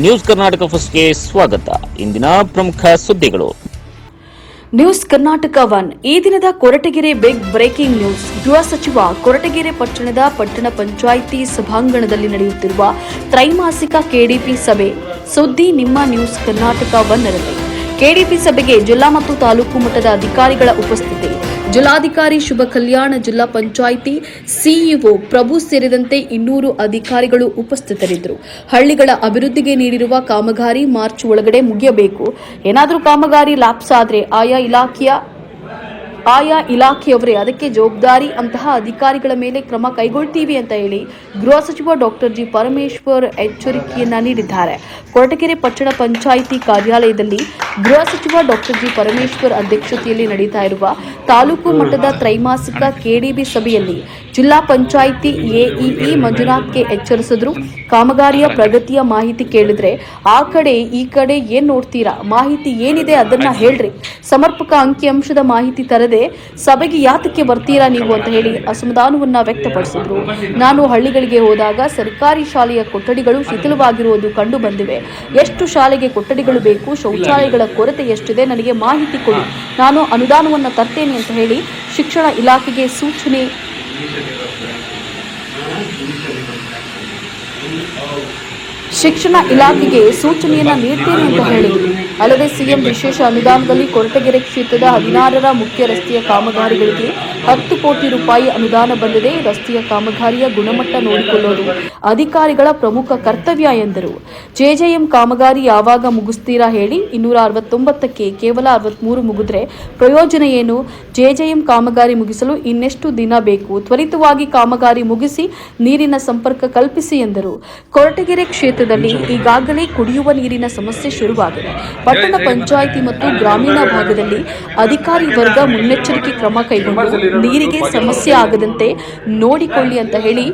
News Karnataka ಫಸ್ಟ್ಗೆ ಸ್ವಾಗತ. ಇಂದಿನ ಪ್ರಮುಖ ಸುದ್ದಿಗಳು. ನ್ಯೂಸ್ ಕರ್ನಾಟಕ 1 ಈ ದಿನದ ಕೊರಟಗೆರೆ ಬಿಗ್ ಬ್ರೇಕಿಂಗ್ ನ್ಯೂಸ್. ಗೃಹ ಸಚಿವ ಕೊರಟಗೆರೆ ಪಟ್ಟಣದ ಪಟ್ಟಣ ಪಂಚಾಯಿತಿ ಸಭಾಂಗಣದಲ್ಲಿ ನಡೆಯುತ್ತಿರುವ ತ್ರೈಮಾಸಿಕ ಕೆಡಿಪಿ ಸಭೆ ಸುದ್ದಿ ನಿಮ್ಮ ನ್ಯೂಸ್ ಕರ್ನಾಟಕ 1ರಲ್ಲಿ. ಕೆಡಿಪಿ ಸಭೆಗೆ ಜಿಲ್ಲಾ ಮತ್ತು ತಾಲೂಕು ಮಟ್ಟದ ಅಧಿಕಾರಿಗಳ ಉಪಸ್ಥಿತಿ. ಜಿಲ್ಲಾಧಿಕಾರಿ ಶುಭ ಕಲ್ಯಾಣ, ಜಿಲ್ಲಾ ಪಂಚಾಯಿತಿ ಸಿಇಒ ಪ್ರಭು ಸೇರಿದಂತೆ 200 ಅಧಿಕಾರಿಗಳು ಉಪಸ್ಥಿತರಿದ್ದರು. ಹಳ್ಳಿಗಳ ಅಭಿವೃದ್ಧಿಗೆ ನೀಡಿರುವ ಕಾಮಗಾರಿ ಮಾರ್ಚ್ ಒಳಗಡೆ ಮುಗಿಯಬೇಕು. ಏನಾದರೂ ಕಾಮಗಾರಿ ಲ್ಯಾಪ್ಸ್ ಆದರೆ ಆಯಾ ಇಲಾಖೆಯವರೇ ಅದಕ್ಕೆ ಜವಾಬ್ದಾರಿ, ಅಂತಹ ಅಧಿಕಾರಿಗಳ ಮೇಲೆ ಕ್ರಮ ಕೈಗೊಳ್ತೀವಿ ಅಂತ ಹೇಳಿ ಗೃಹ ಸಚಿವ ಡಾಕ್ಟರ್ ಜಿ ಪರಮೇಶ್ವರ್ ಎಚ್ಚರಿಕೆಯನ್ನ ನೀಡಿದ್ದಾರೆ. ಕೊರಟಗೆರೆ ಪಟ್ಟಣ ಪಂಚಾಯಿತಿ ಕಾರ್ಯಾಲಯದಲ್ಲಿ ಗೃಹ ಸಚಿವ ಡಾಕ್ಟರ್ ಜಿ ಪರಮೇಶ್ವರ್ ಅಧ್ಯಕ್ಷತೆಯಲ್ಲಿ ನಡೆಯುತ್ತಾ ಇರುವ ತಾಲೂಕು ಮಟ್ಟದ ತ್ರೈಮಾಸಿಕ ಕೆಡಿಬಿ ಸಭೆಯಲ್ಲಿ ಜಿಲ್ಲಾ ಪಂಚಾಯಿತಿ ಎಇಇ ಮಂಜುನಾಥ್ಗೆ ಎಚ್ಚರಿಸಿದ್ರು. ಕಾಮಗಾರಿಯ ಪ್ರಗತಿಯ ಮಾಹಿತಿ ಕೇಳಿದ್ರೆ ಆ ಕಡೆ ಈ ಕಡೆ ಏನ್ ನೋಡ್ತೀರಾ, ಮಾಹಿತಿ ಏನಿದೆ ಅದನ್ನ ಹೇಳ್ರಿ, ಸಮರ್ಪಕ ಅಂಕಿಅಂಶದ ಮಾಹಿತಿ ತರದೆ ಸಭೆಗೆ ಯಾತಕ್ಕೆ ಬರ್ತೀರಾ ನೀವು ಅಂತ ಹೇಳಿ ಅಸಮಾಧಾನವನ್ನ ವ್ಯಕ್ತಪಡಿಸಿದ್ರು. ನಾನು ಹಳ್ಳಿಗಳಿಗೆ ಹೋದಾಗ ಸರ್ಕಾರಿ ಶಾಲೆಯ ಕೊಠಡಿಗಳು ಶಿಥಿಲವಾಗಿರುವುದು ಕಂಡು ಬಂದಿವೆ. ಎಷ್ಟು ಶಾಲೆಗೆ ಕೊಠಡಿಗಳು ಬೇಕು, ಶೌಚಾಲಯಗಳ ಕೊರತೆ ಎಷ್ಟಿದೆ, ನನಗೆ ಮಾಹಿತಿ ಕೊಡಿ, ನಾನು ಅನುದಾನವನ್ನು ತರ್ತೇನೆ ಅಂತ ಹೇಳಿ ಶಿಕ್ಷಣ ಇಲಾಖೆಗೆ ಸೂಚನೆಯನ್ನ ನೀಡ್ತೇನೆ ಅಂತ ಹೇಳಿದರು. ಅಲ್ಲದೆ ಸಿಎಂ ವಿಶೇಷ ಅನುದಾನದಲ್ಲಿ ಕೊರಟಗೆರೆ ಕ್ಷೇತ್ರದ 16ರ ಮುಖ್ಯ ರಸ್ತೆಯ ಕಾಮಗಾರಿಗಳಿಗೆ 10 ಕೋಟಿ ರೂಪಾಯಿ ಅನುದಾನ ಬಂದಿದೆ. ರಸ್ತೆಯ ಕಾಮಗಾರಿಯ ಗುಣಮಟ್ಟ ನೋಡಿಕೊಳ್ಳುವುದು ಅಧಿಕಾರಿಗಳ ಪ್ರಮುಖ ಕರ್ತವ್ಯ ಎಂದರು. ಜೆಜೆಎಂ ಕಾಮಗಾರಿ ಯಾವಾಗ ಮುಗಿಸ್ತೀರಾ ಹೇಳಿ, 269ಕ್ಕೆ ಕೇವಲ 63 ಮುಗಿದ್ರೆ ಪ್ರಯೋಜನ ಏನು? ಜೆಜೆಎಂ ಕಾಮಗಾರಿ ಮುಗಿಸಲು ಇನ್ನೆಷ್ಟು ದಿನ ಬೇಕು? ತ್ವರಿತವಾಗಿ ಕಾಮಗಾರಿ ಮುಗಿಸಿ ನೀರಿನ ಸಂಪರ್ಕ ಕಲ್ಪಿಸಿ ಎಂದರು. ಕೊರಟಗೆರೆ ಕ್ಷೇತ್ರದಲ್ಲಿ ಈಗಾಗಲೇ ಕುಡಿಯುವ ನೀರಿನ ಸಮಸ್ಯೆ ಶುರುವಾಗಿದೆ. ಪಟ್ಟಣ ಪಂಚಾಯಿತಿ ಮತ್ತು ಗ್ರಾಮೀಣ ಭಾಗದಲ್ಲಿ ಅಧಿಕಾರಿ ವರ್ಗ ಮುನ್ನೆಚ್ಚರಿಕೆ ಕ್ರಮ ಕೈಗೊಂಡು ನೀರಿಗೆ ಸಮಸ್ಯೆ ಆಗದಂತೆ ನೋಡಿಕೊಳ್ಳಿ ಅಂತ ಹೇಳಿ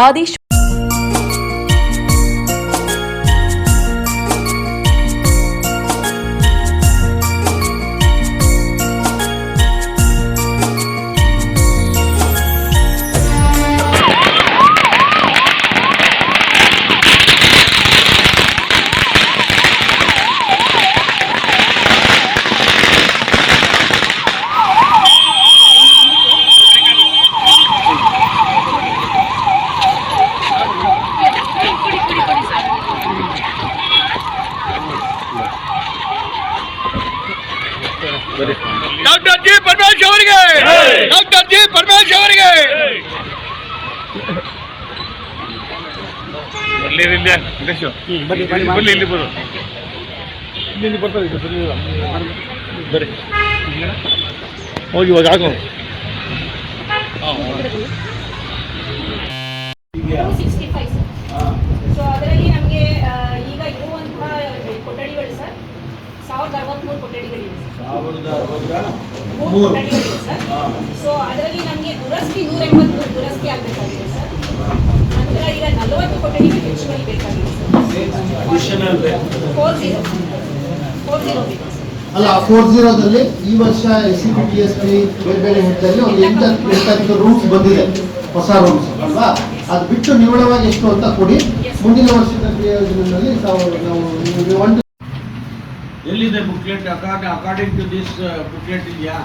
ಆದೇಶ. ಡಾಕ್ಟರ್ ಜಿ ಪರಮೇಶ್ ಅವರಿಗೆ, ಡಾಕ್ಟರ್ ಜಿ ಪರಮೇಶ್ ಅವರಿಗೆ. ಹೋಗಿ ಇವಾಗ ಆಗೋ ಸೊ ಅದರಲ್ಲಿ ನಮಗೆ ಈಗ ಇರುವಂತಹ ಕೊಠಡಿಗಳು ಸರ್ 1063 ಕೊಠಡಿಗಳಿವೆ ಸರ್. ಸೊ ಅದರಲ್ಲಿ ನಮಗೆ ದುರಸ್ತಿ 183 ದುರಸ್ತಿ ಆಗಬೇಕಾಗಿದೆ ಸರ್. ನಂತರ ಈಗ 40 ಕೊಠಡಿಗಳು ಹೆಚ್ಚುವರಿ ಬೇಕಾಗಿದೆ ಸರ್. 40 ಬೇಕು ಅಲ್ಲ, 40ದಲ್ಲಿ ಈ ವರ್ಷ SCPTSP ಬೇರೆ ಬೇರೆ ಹೆಡ್ಡಲ್ಲಿ ಒಂದು 8 ರೂಮ್ಸ್ ಬಂದಿದೆ, ಹೊಸ ರೂಮ್ಸ್ ಅಲ್ವಾ? ಅದು ಬಿಟ್ಟು ನಿವ್ವಳವಾಗಿ ಎಷ್ಟು ಅಂತ ಕೊಡಿ. ಮುಂದಿನ ವರ್ಷದ ಪ್ರಯೋಜನದಲ್ಲಿ ನಾವು ಎಲ್ಲಿದೆ booklet? According to this booklet ಇದೆಯಾ?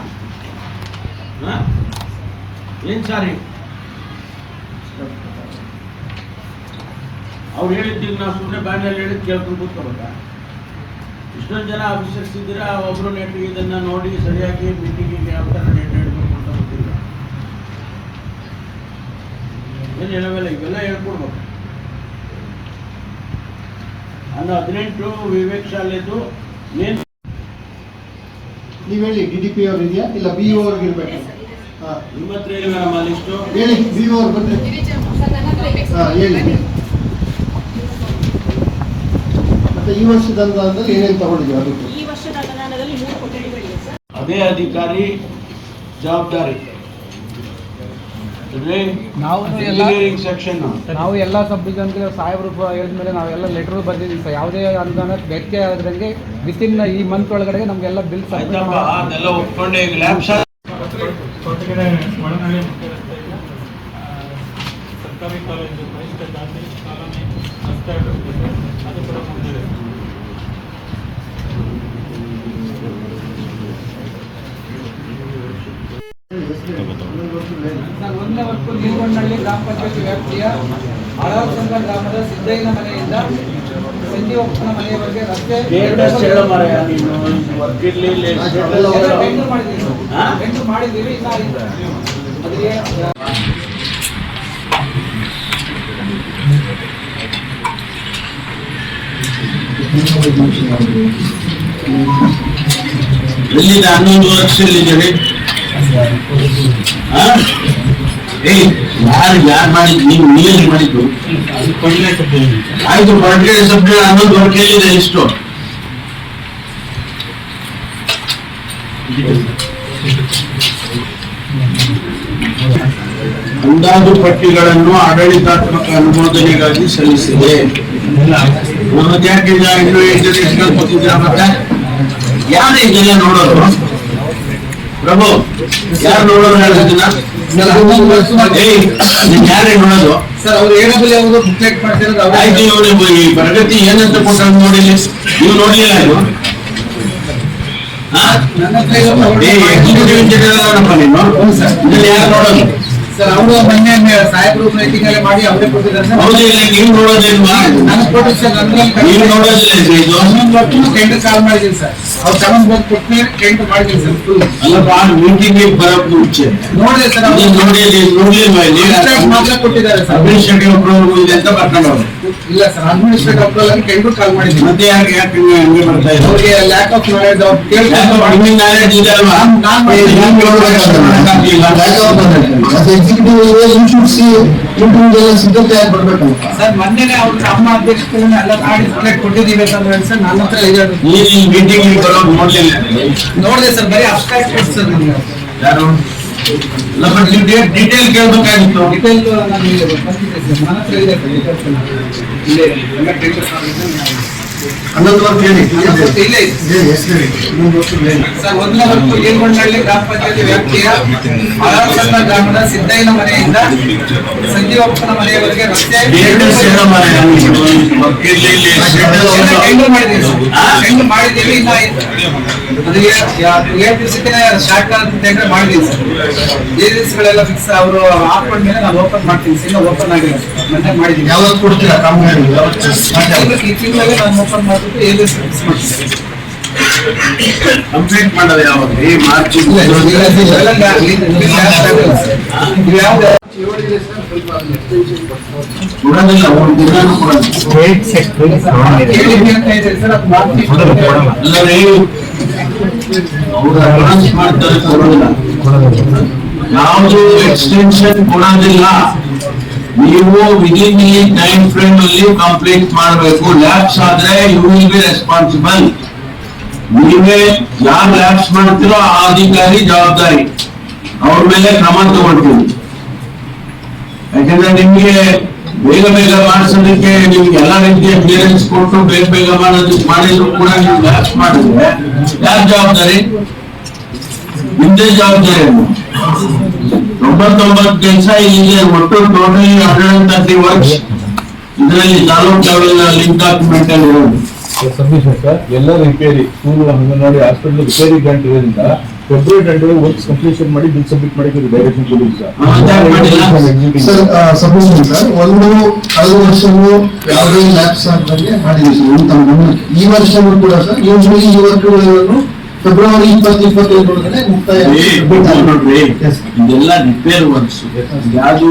ಏನು ಸಾರಿ ಅವ್ರು ಹೇಳಿದ್ದೀವಿ, ನಾವು ಸುಮ್ಮನೆ ಬ್ಯಾನಲ್ಲಿ ಹೇಳಿದ್ದು ಕೇಳ್ಕೊಂಡು ಕೂತ್ಕೋಬೇಕಾ? ಇಷ್ಟೊಂದು ಜನ ಆಫೀಸರ್ಸ್ ಇದ್ದೀರಾ, ಒಬ್ಬರು ನೆಟ್ಟಿಗೆ ಇದನ್ನು ನೋಡಿ ಸರಿಯಾಗಿ ಮೀಟಿಂಗಿಗೆ ಯಾವ ಥರ ನೆಟ್ ಹೇಳ್ಬೇಕು ಅಂತ ಗೊತ್ತಿಲ್ಲ. ಏನು ಹೇಳೋಲ್ಲ, ಇವೆಲ್ಲ ಹೇಳ್ಕೊಡ್ಬೇಕು. ನಾನು 18 ವಿವೇಕ್ ಶಾಲೆದು ಮೇನ್. ನೀವು ಹೇಳಿ, DDP ಅವ್ರು ಇದೆಯಾ ಇಲ್ಲ BO ಅವ್ರಿಗೆ ಇರಬೇಕು? ನಿಮ್ಮ ಹತ್ರ ಇಲ್ಲ ನಮ್ಮ ಲಿಸ್ಟು. ಹೇಳಿ, BO ಅವ್ರು ಬಂದರೆ ಹೇಳಿ. ಮತ್ತೆ ಈ ವರ್ಷದ ಅನುದಾನದಲ್ಲಿ ಏನೇನು ತಗೊಂಡಿದ್ದೀವಿ ಅದಕ್ಕೆ? ಈ ವರ್ಷದ ಅನುದಾನದಲ್ಲಿ 3 ಕೊಠಡಿಗಳಿವೆ ಸರ್. ಅದೇ ಅಧಿಕಾರಿ ಜವಾಬ್ದಾರಿ. ನಾವು ಎಲ್ಲ ಸಬ್ ಡಿವಿಷನ್ಗೆ ಸಾಹೇಬರು ಹೇಳಿದ್ಮೇಲೆ ನಾವೆಲ್ಲ ಲೆಟರ್ ಬರ್ದಿದ್ದೀವಿ ಸರ್. ಯಾವುದೇ ಅನುದಾನ ವ್ಯತ್ಯಯ ಆಗದಂಗೆ ವಿತಿನ್ ಈ ಮಂತ್ ಒಳಗಡೆ ನಮಗೆಲ್ಲ ಬಿಲ್ ಅದೆಲ್ಲ ಒಪ್ಕೊಂಡೆ. ಸರ್ಕಾರಿ ಕಾಲೇಜು ಪರಿಷ್ಠ ಜಾತಿ ಕಾಲೋನಿ ರಸ್ತೆ ಅದು ಕೂಡ ಮುಂದಿದೆ. ಒಂದನೇ ವರ್ಗು ನೀಲಗೊಂಡಳ್ಳಿ ಗ್ರಾಮ ಪಂಚಾಯತಿ ವ್ಯಾಪ್ತಿಯ ಹಳಸಂಗ ಗ್ರಾಮದ ಸಿದ್ದಯ್ಯನ ಮನೆಯಿಂದ ಸಂಜೀವಪ್ಪನ ಮನೆಯವರೆಗೆ ರಸ್ತೆ ಟೆಂಡರ್ ಮಾಡಿದ್ದೀವಿ. ಅದಕ್ಕೆ ಎಲ್ಲಿದೆ 11 ವರ್ಷದಲ್ಲಿದ್ದೀರಿ? ಯಾರು ಮಾಡಿದ್ದು? ನೀವೇನು ಮಾಡಿದ್ದು? ಆಯ್ತು, ಹೊರಗಡೆ ಸಬ್ಜೆಕ್ಟ್ 11 ವರ್ಷ ಎಲ್ಲಿದೆ? ಎಷ್ಟು ಅಂದಾಜು ಪಟ್ಟಿಗಳನ್ನು ಆಡಳಿತಾತ್ಮಕ ಅನುಮೋದನೆಗಾಗಿ ಸಲ್ಲಿಸಿದೆ. ಮತ್ತೆ ಯಾರು ಇದೆಲ್ಲ ನೋಡೋದು? ಪ್ರಭು, ಯಾರು ನೋಡೋದು ಹೇಳೋದನ್ನ? ಯಾರೇ ನೋಡೋದು? ಸರ್ ಅವ್ರು ಏನಬಲ್ಲಿ ಅವರು ಬುಕ್ಲೆಟ್ ಮಾಡ್ತಿರೋದು ಆಯ್ತು. ಇವನು ಈ ಪ್ರಗತಿ ಏನಂತ ಕೊಟ್ಟ ನೋಡಿಲ್ಲ, ನೀವು ನೋಡ್ಲಿಲ್ಲ ಇದು? ಎಕ್ಸಿಕ್ಯೂಟಿವ್ ಇಂಜಿನಿಯರ್ ನೀನು ಇದನ್ನ ಯಾರು ನೋಡೋದು? ಸರ್ ಅವರು ಮೊನ್ನೆ ಸಾಹೇಬರು ಮೀಟಿಂಗ್ ಎಲ್ಲ ಮಾಡಿ ಅವರೇ ಕೊಟ್ಟಿದ್ದಾರೆ ಸರ್. ಹೌದು, ಇಲ್ಲ ನೀವು ನೋಡೋದಿಲ್ವಾ? ನನಗೆ ಕೊಟ್ಟಿದ್ದು ಸರ್. ನೀವು ನೋಡೋದಿಲ್ಲ ಇದು? 11 ವರ್ಷ ಟೆಂಡರ್ ಕಾಲ್ ಮಾಡಿದ್ದೀನಿ ಸರ್. ಅವ್ರು ತಗೊಂಡ್ ಬಂದು ಕೊಟ್ಟು ಟೆಂಡರ್ ಮಾಡಿದ್ದೀನಿ ಸರ್. ಅಲ್ಲಪ್ಪ, ಮೀಟಿಂಗ್ ಬರೋಕ್ ಮುಂಚೆ ನೋಡಿದೆ ಸರ್. ಮಾತ್ರ ಕೊಟ್ಟಿದ್ದಾರೆ ಸರ್. ಅಡ್ಮಿನಿಸ್ಟ್ರೇಟಿವ್ ಅಪ್ರೂವಲ್ ಇದೆ ಅಂತ ಬರ್ಕೊಂಡು ಹೋದ್ರು. ಇಲ್ಲ ಸರ್, ಅಡ್ಮಿನಿಸ್ಟ್ರೇಟಿವ್ ಅಪ್ರೂವಲ್ ಆಗಿ ಟೆಂಡರ್ ಕಾಲ್ ಮಾಡಿದ್ದೀನಿ. ಮತ್ತೆ ಯಾಕೆ ಹಂಗೆ ಬರ್ತಾ ಇದೆ? ಅವ್ರಿಗೆ ಲ್ಯಾಕ್ ಆಫ್ ನಾಲೆಡ್ಜ್ ಅವ್ರು ಕೇಳ್ಕೊಂಡು ನಾಲೆಡ್ಜ್ ಇದೆ ಅಲ್ವಾ? ಸಿದ್ಧತೆ ಆಗಿ ಬರ್ಬೇಕು ಸರ್. ಮೊನ್ನೆ ಅವ್ರ ನಮ್ಮ ಅಧ್ಯಕ್ಷರನ್ನ ಎಲ್ಲ ಮಾಡಿ ಕೊಟ್ಟಿದ್ದೀವಿ ಅಂತ ಹೇಳಿ ಸರ್. ನನ್ನ ಹತ್ರ ಇದೆ. ಈ ಮೀಟಿಂಗ್ ಬರೋದು ನೋಡ್ಲಿಲ್ಲ? ನೋಡಿದೆ ಸರ್, ಬರೀ ಅಬ್ಸ್ಟ್ರಾಕ್ಟ್ ಕೊಟ್ಟು ಸರ್ ನನಗೆ. ಯಾರು ಡೀಟೇಲ್ ಕೇಳ್ಬೇಕಾಗಿತ್ತು. ಡಿಟೇಲ್ ನನಗೆ ಬಂದಿದೆ ಸರ್. ನನ್ನ ಹತ್ರ ಇದೆ ಸರ್ ಡಿಟೇಲ್ಸ್ ಇಲ್ಲೇ ಎಲ್ಲ ಟೆಂಡರ್ 11 ವರ್ಷ ಹೇಳಿ ಇಲ್ಲೇ ಸರ್. ಒಂದನೇ ವರ್ಗು ನೀಲಗೊಂಡಳ್ಳಿ ಗ್ರಾಮ ಪಂಚಾಯತಿ ವ್ಯಾಪ್ತಿಯ ಹಳಸಂಗ ಗ್ರಾಮದ ಸಿದ್ದಯ್ಯನ ಮನೆಯಿಂದ ಸಂಜೀವಪ್ಪನ ಮನೆಯವರೆಗೆ ರಸ್ತೆ ಟೆಂಡರ್ ಮಾಡಿದ್ದೀವಿ. ಇನ್ನ ಅದಕ್ಕೆ 7 ದಿವಸಕ್ಕೆ ಸ್ಟಾರ್ಟ್ ಟೆಂಡರ್ ಮಾಡಿದ್ದೀವಿ ಸರ್. ಏಜೆನ್ಸಿಗಳೆಲ್ಲ ಫಿಕ್ಸ್ ಅವರು ಹಾಕೊಂಡ್ಮೇಲೆ ನಾನು ಓಪನ್ ಮಾಡ್ತೀನಿ ಸರ್. ಇನ್ನೂ ಓಪನ್ ಆಗಿಲ್ಲ, ಮೊನ್ನೆ ಮಾಡಿದ್ದೀನಿ. ಯಾವಾಗ ಕೊಡ್ತೀರಾ ಕಾಮಗಾರಿ? ಈ ತಿಂಗಳಿಗೆ ನಾನು ಓಪನ್ ಮಾಡಿಬಿಟ್ಟು ಏಜೆನ್ಸಿ ಫಿಕ್ಸ್ ಮಾಡ್ತೀನಿ. ಕಂಪ್ಲೀಟ್ ಮಾಡೋದು ಯಾವಾಗ? ಈ ಮಾರ್ಚ್ ಕೊಡೋದಿಲ್ಲ, ಅವ್ರು ದಿನಾನು ಕೊಡೋದು. ಅಲ್ಲರಿ, ಅವ್ರು ಅಡ್ವಾನ್ಸ್ ಮಾಡ್ತಾರೆ, ಕೊಡೋದಿಲ್ಲ. ಯಾವುದು ಎಕ್ಸ್ಟೆನ್ಷನ್ ಕೊಡೋದಿಲ್ಲ. ನೀವು ವಿದಿನ್ ಈ ಟೈಮ್ ಫ್ರೇಮ್ ಅಲ್ಲಿ ಕಂಪ್ಲೀಟ್ ಮಾಡಬೇಕು. ಲ್ಯಾಬ್ಸ್ ಆದ್ರೆ ಯು ವಿಲ್ ಬಿ ರೆಸ್ಪಾನ್ಸಿಬಲ್. ನೀವೇ ಯಾರು ಲ್ಯಾಬ್ಸ್ ಮಾಡ್ತೀರೋ ಆ ಅಧಿಕಾರಿ ಜವಾಬ್ದಾರಿ, ಅವ್ರ ಮೇಲೆ ಕ್ರಮ ತಗೊಳ್ತೀವಿ. ಯಾಕಂದ್ರೆ ನಿಮ್ಗೆ ಬೇಗ ಬೇಗ ಮಾಡಿಸೋದಕ್ಕೆ ನಿಮ್ಗೆ ಎಲ್ಲಾ ರೀತಿಯ ಕ್ಲಿಯರೆನ್ಸ್ ಕೊಟ್ಟು ಬೇಗ ಬೇಗ ಮಾಡಿದ್ರು ಕೂಡ ನೀವು ಲ್ಯಾಬ್ಸ್ ಮಾಡಿದ್ರೆ ಯಾರು ಜವಾಬ್ದಾರಿ? ನಿಮ್ದೇ ಜವಾಬ್ದಾರಿ. 99 ಕೆಲಸ ಇಲ್ಲಿದೆ. ಒಟ್ಟು ಟೋಟಲಿ 130 ವರ್ಕ್ಸ್ ಇದರಲ್ಲಿ ತಾಲೂಕ್ ಲೆವೆಲ್ ಲಿಂಕ್ ಡಾಕ್ಯುಮೆಂಟ್ ಅಲ್ಲಿ ಇರೋದು. ಸಬ್ಮಿಷನ್ ಸರ್, ಎಲ್ಲ repair school, anganwadi, hospital repair grant ಇರೋದ್ರಿಂದ ಫೆಬ್ರವರಿ 10 ವರ್ಕ್ಸ್ ಕಂಪ್ಲೀಷನ್ ಮಾಡಿ ಬಿಲ್ ಸಬ್ಮಿಟ್ ಮಾಡಿ ಡೈರೆಕ್ಷನ್ ಕೊಡಿ ಸರ್. Submission sir. ಕಳೆದ ವರ್ಷವೂ ಯಾವುದೇ ಲ್ಯಾಬ್ಸ್ ಆಗದಂಗೆ ಮಾಡಿದ್ದೀವಿ ಸರ್. ತಮ್ಮ ಗಮನಕ್ಕೆ ಈ ವರ್ಷವೂ ಕೂಡ ಸರ್ ಯೂಶಲಿ ಈ ವರ್ಕ್ಗಳನ್ನು ಫೆಬ್ರವರಿ 20-25 ಮುಕ್ತಾಯ. ನೋಡ್ರಿ, ಇದೆಲ್ಲ ರಿಪೇರ್ ವರ್ಕ್ಸ್, ಯಾವುದು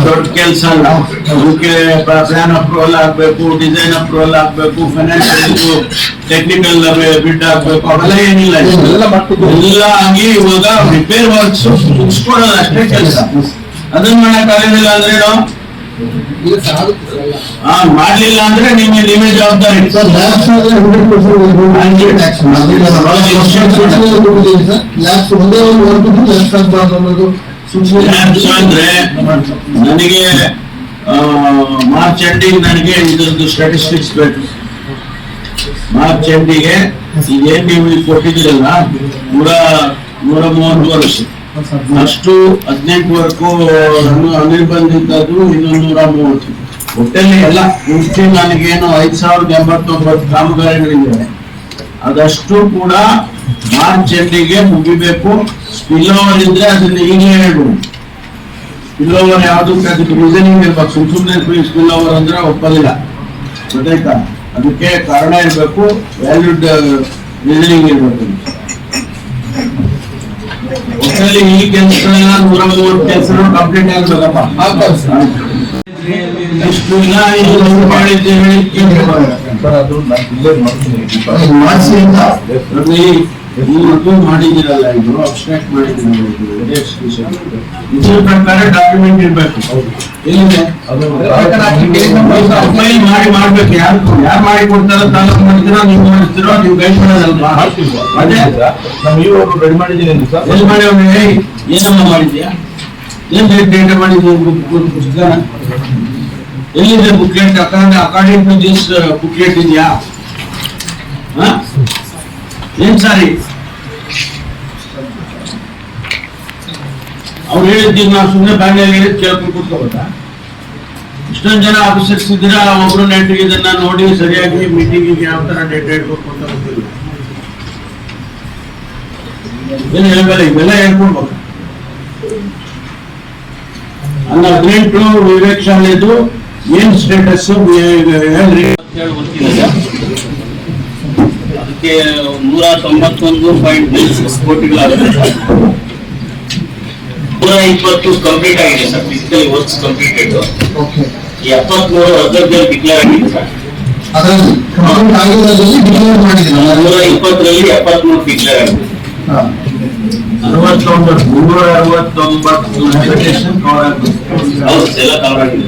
ದೊಡ್ಡ ಕೆಲಸ ಅಲ್ಲ. ಅದಕ್ಕೆ ಪ್ಲಾನ್ ಅಪ್ರೂವಲ್ ಆಗ್ಬೇಕು, ಡಿಸೈನ್ ಅಪ್ರೂವಲ್ ಆಗ್ಬೇಕು, ಫೈನಾನ್ಷಿಯಲ್ ಟೆಕ್ನಿಕಲ್ ಬಿಡ್ ಆಗ್ಬೇಕು, ಅವೆಲ್ಲ ಏನಿಲ್ಲ. ಎಲ್ಲ ಆಗಿ ಇವಾಗ ರಿಪೇರ್ ವರ್ಕ್ಸ್ ಮುಗಿಸ್ಕೊಡೋದು ಅಷ್ಟೇ ಕೆಲಸ. ಅದನ್ನ ಮಾಡಕ್ ಆಗೋದಿಲ್ಲ ಅಂದ್ರೆ ಮಾಡ್ಲಿಲ್ಲ ಅಂದ್ರೆ ನೀವೇ ಜವಾಬ್ದಾರಿ. ಅಂದ್ರೆ ನನಗೆ ಮಾರ್ಚ್ ಎಂಡಿಗೆ ನನಗೆ ಇದ್ರದ್ದು ಸ್ಟಾಟಿಸ್ಟಿಕ್ಸ್ ಬೇಕು. ಮಾರ್ಚ್ ಎಂಡಿಗೆ ಈಗೇನ್ ನೀವು ಕೊಟ್ಟಿದ್ದೀರಲ್ಲ 130 ವರ್ಷ ಅಷ್ಟು 18 ಅನಿರ್ಬಂಧಿತದ್ದು ಇನ್ನೊಂದು 130. ಒಟ್ಟಲ್ಲಿ ಎಲ್ಲ ಮುಖ್ಯ ನನಗೇನು 5089 ಕಾಮಗಾರಿಗಳಿವೆ, ಅದಷ್ಟು ಕೂಡ ಮಾರ್ಚ್ ಎಂಡಿಗೆ ಮುಗಿಬೇಕು. ಸ್ಪಿಲ್ ಓವರ್ ಇದ್ರೆ ಅದನ್ನ ಈಗಲೇ ಹೇಳ್ಬೋದು. ಸ್ಪಿಲ್ ಓವರ್ ಯಾವುದಕ್ಕೆ ಅದಕ್ಕೆ ರೀಸನಿಂಗ್ ಇರ್ಬೇಕು. ಸುಮ್ಮನೆ ಸ್ಪಿಲ್ ಓವರ್ ಅಂದ್ರೆ ಒಪ್ಪಲಿಲ್ಲ, ಗೊತ್ತಾಯ್ತಾ? ಅದಕ್ಕೆ ಕಾರಣ ಇರಬೇಕು, ವ್ಯಾಲ್ಯೂಡ್ ರೀಸನಿಂಗ್ ಇರಬೇಕು. ಒಟ್ಟಲ್ಲಿ ಈ ಕೆಲಸಗಳೆಲ್ಲ 130 ಕೆಲಸಗಳು ಕಂಪ್ಲೀಟ್ ಆಗ್ಬೇಕಪ್ಪ. ಇಷ್ಟು ಇಲ್ಲ ಇದು ಮಾಡಿದ್ದೆ ಸರ್ ಅದು ನಾನು ಕ್ಲಿಯರ್ ಮಾಡ್ತೀನಿ. ಮಾಡಿಸಿ ಅಂತ ಇವತ್ತು ಮಾಡಿದಿರಲ್ಲ, ಇದು ಅಬ್ಸ್ಟ್ರಾಕ್ಟ್ ಮಾಡಿದಿರಲ್ಲ, ಇದ್ರ ಪ್ರಕಾರ ಡಾಕ್ಯುಮೆಂಟ್ ಇರ್ಬೇಕು. ಎಲ್ಲಿದೆ ಅದು ಫೈಲ್ ಮಾಡ್ಬೇಕು. ಯಾರು ಮಾಡಿ ಕೊಡ್ತಾರೋ ತಾಲೂಕು ಮಾಡ್ತೀರೋ, ನೀವು ಮಾಡ್ತೀರೋ, ನೀವು ಗೈಡ್ ಮಾಡೋದಲ್ವಾ? ಅದೇ ನಾವು ಇವಾಗ ರೆಡಿ ಮಾಡಿದ್ದೀನಿ ಸರ್. ಎಲ್ಲಿ ಮಾಡಿ ಏನಮ್ಮ ಮಾಡಿದ್ಯಾ? ಏನ್ ಡೇಟಾ ಮಾಡಿದ್ಯಾ? ಪುಸ್ತಕ ಎಲ್ಲಿದೆ? Booklet according to this booklet ಇದೆಯಾ? ಏನ್ ಸಾರಿ ಅವ್ರು ಹೇಳಿದ್ದೀವಿ, ನಾವು ಸುಮ್ಮನೆ ಬ್ಯಾಂಗ್ಳೂರ್ ಹೇಳಿದ್ ಕೇಳ್ಕೊಂಡು ಕೂತ್ಕೋಬೇಕಾ? ಇಷ್ಟೊಂದು ಜನ ಆಫೀಸರ್ಸ್ ಇದ್ದೀರಾ, ಒಬ್ರು ನೆಂಟಿಗೆ ಇದನ್ನ ನೋಡಿ ಸರಿಯಾಗಿ ಮೀಟಿಂಗಿಗೆ ಯಾವ ತರ ಡೇಟಾ ಇಟ್ಕೊಳ್ತಾ ಹೋಗ್ತೀವಿ. ಏನ್ ಹೇಳಬೇಡ, ಇವೆಲ್ಲ ಹೇಳ್ಕೊಡ್ಬೇಕು. ಅಲ್ಲ 18 ವಿವೇಕ್ ಶಾಲೆದು ಏನ್ ಸ್ಟೇಟಸ್ ಹೇಳ್ರಿ. ಅದಕ್ಕೆ 191.96 ಕೋಟಿಗಳಾಗುತ್ತೆ. 120 ಕಂಪ್ಲೀಟ್ ಆಗಿದೆ sir, physical works completed. Okay. 73 ಅರ್ಧದಲ್ಲಿ ಡಿಕ್ಲೇರ್ ಆಗಿದೆ ಸರ್. ಅದರಲ್ಲಿ ಕಂಪ್ಲೀಟ್ ಆಗಿರೋದ್ರಲ್ಲಿ ಡಿಕ್ಲೇರ್ ಮಾಡಿದ್ದೀರಾ? 120ರಲ್ಲಿ 73 ಡಿಕ್ಲೇರ್ ಆಗಿದೆ. 369 ಲಿಮಿಟೇಷನ್ ಕವರ್ ಆಗುತ್ತೆ. ಹೌದು, ಎಲ್ಲ ಕವರ್ ಆಗಿದೆ.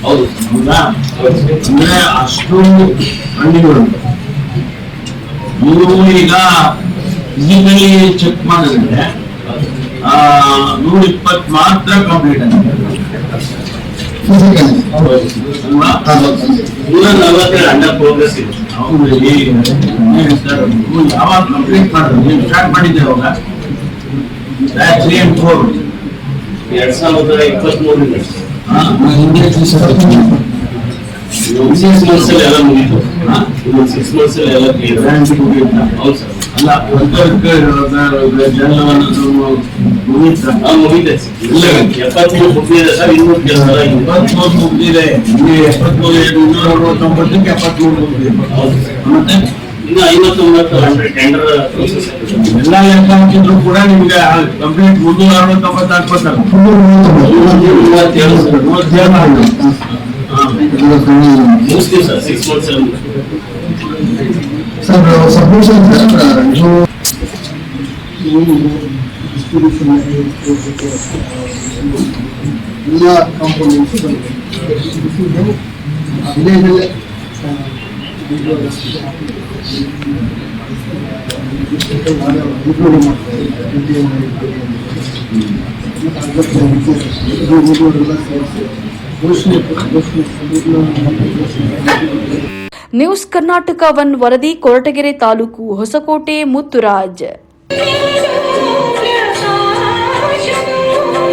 ಹೌದು ಹೌದಾ? ಅಂದ್ರೆ ಅಷ್ಟು ಹಳ್ಳಿಗಳು ನೀವು ಈಗ ಫಿಸಿಕಲಿ ಚೆಕ್ ಮಾಡಿದ್ರೆ 120 ಮಾತ್ರ ಕಂಪ್ಲೀಟ್ ಆಗಿದೆ ಫಿಸಿಕಲಿ ಅಲ್ವಾ? 147 ಅಂಡರ್ ಪ್ರೋಗ್ರೆಸ್ ಇದೆ. ಯಾವಾಗ ಕಂಪ್ಲೀಟ್ ಮಾಡಿದ್ರು? ನೀವು ಸ್ಟಾರ್ಟ್ ಮಾಡಿದ್ದೆ ಅವಾಗ 3 and 4 2023 ಹಿಂದೆ 6 months ಅಲ್ಲಿ ಎಲ್ಲ ಮುಗಿತು. 6 months ಅಲ್ಲಿ ಎಲ್ಲ ಕ್ಲಿಯರ್. ಹೌದು ಸರ್. ಅಲ್ಲ ಮುಗಿತೆ. 73 ಮುಗಿದಿದೆ ಸರ್, ಇನ್ನೂ ಕೆಲಸ ಇದೆ. 73 ಮುಗಿದಿದೆ. 269ಕ್ಕೆ 73 ಮುಗಿದಿದೆ. ಮತ್ತೆ ಇನ್ನು 59 ಟೆಂಡರ್ ಪ್ರೋಸೆಸ್ ಎಲ್ಲ ಲೆಕ್ಕ ಹಾಕಿದ್ರು ಕೂಡ ನಿಮ್ಗೆ ಕಂಪ್ಲೀಟ್ 369 ಆಗ್ಬೇಕಲ್ಲ. 37 ಮುಗಿಸ್ತೀವಿ ಸರ್. 6 months ಅಲ್ಲಿ ಸರ್ ಸಬ್ಮಿಷನ್ ಎಲ್ಲ ಕಾಂಪೋನೆಂಟ್ಸ್ ವಿಲೇಜಲ್ಲೇ ನ್ಯೂಸ್ ಕರ್ನಾಟಕ 1 ವರದಿ, ಕೊರಟಗೆರೆ ತಾಲೂಕು, ಹೊಸಕೋಟೆ, ಮುತ್ತುರಾಜ್.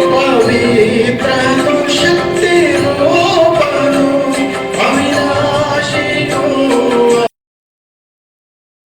ಪವಿತ್ರ